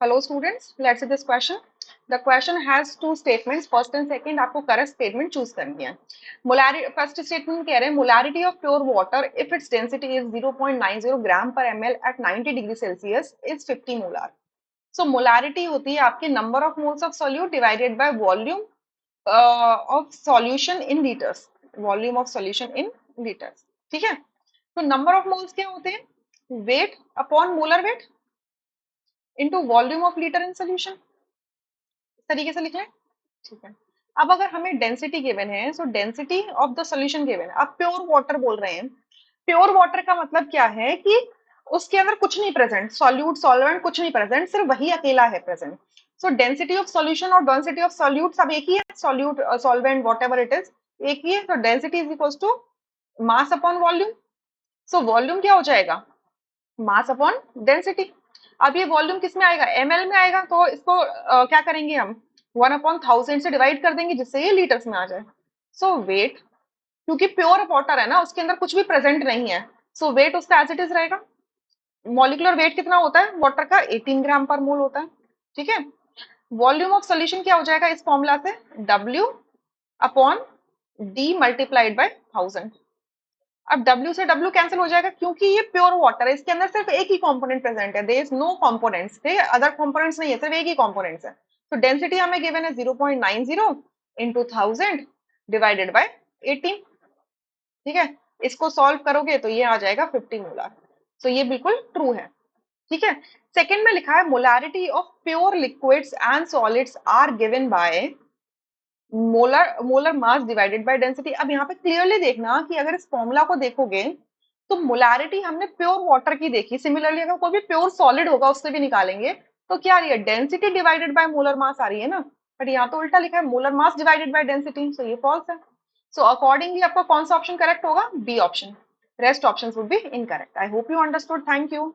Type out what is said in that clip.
Hello students, let's see this question. The question has two statements, first and second. आपको correct statement choose करनी है. Molarity, first statement कह रहे हैं molarity of pure water if its density is 0.90 gram per ml at 90 degree Celsius is 50 molar. So molarity होती है आपके number of moles of solute divided by volume of solution in liters. Volume of solution in liters. ठीक है? तो number of moles क्या होते हैं? Weight upon molar weight into volume of liter in solution. इस तरीके से लिख लें. ठीक है. अब अगर हमें डेंसिटी गिवन है, सो density of the solution given है. अब प्योर वाटर बोल रहे हैं. प्योर वाटर का मतलब क्या है कि उसके अंदर कुछ नहीं प्रेजेंट, सॉल्यूट सॉल्वेंट कुछ नहीं प्रेजेंट, सिर्फ वही अकेला है present. So density of solution और डेंसिटी ऑफ सॉल्यूट सब एक ही है. Solute solvent whatever it is एक ही है. तो density is equals to mass upon volume. So volume क्या हो जाएगा? Mass upon density. अब ये वॉल्यूम किस में आएगा? एमएल में आएगा. तो इसको क्या करेंगे हम? 1/1000 से डिवाइड कर देंगे जिससे ये लीटर्स में आ जाए. सो वेट, क्योंकि प्योर वाटर है ना, उसके अंदर कुछ भी प्रेजेंट नहीं है, सो वेट उसका एज इट इज रहेगा. मॉलिक्यूलर वेट कितना होता है वाटर का? 18 ग्राम पर मोल होता है. ठीक है. वॉल्यूम ऑफ सोल्यूशन क्या हो जाएगा इस फॉर्मूला से? W upon D multiplied by 1000. अब W से W कैंसिल हो जाएगा क्योंकि ये प्योर वाटर है, इसके अंदर सिर्फ एक ही कंपोनेंट प्रेजेंट है. देयर इज नो कंपोनेंट्स, ठीक है, अदर कंपोनेंट्स नहीं है, सिर्फ एक ही कंपोनेंट्स है. तो डेंसिटी हमें गिवन है 0.90 into 1000 डिवाइडेड बाय 18. ठीक है. इसको सॉल्व करोगे तो ये आ जाएगा 50 मोलार. तो ये बिल्कुल ट्रू है. ठीक है. सेकंड में लिखा है molarity of pure liquids and solids are given by molar mass divided by density. अब यहाँ पे क्लियरली देखना कि अगर इस फॉर्मूला को देखोगे तो मोलारिटी हमने प्योर वाटर की देखी, सिमिलरली अगर कोई भी प्योर सॉलिड होगा उससे भी निकालेंगे तो क्या आ रही है? Density divided by molar mass आ रही है ना. बट यहाँ तो उल्टा लिखा है molar mass divided by density, so ये फॉल्स है. सो अकॉर्डिंगली आपका कौन सा ऑप्शन करेक्ट होगा? B option. Rest options would be incorrect. I hope you understood. Thank you.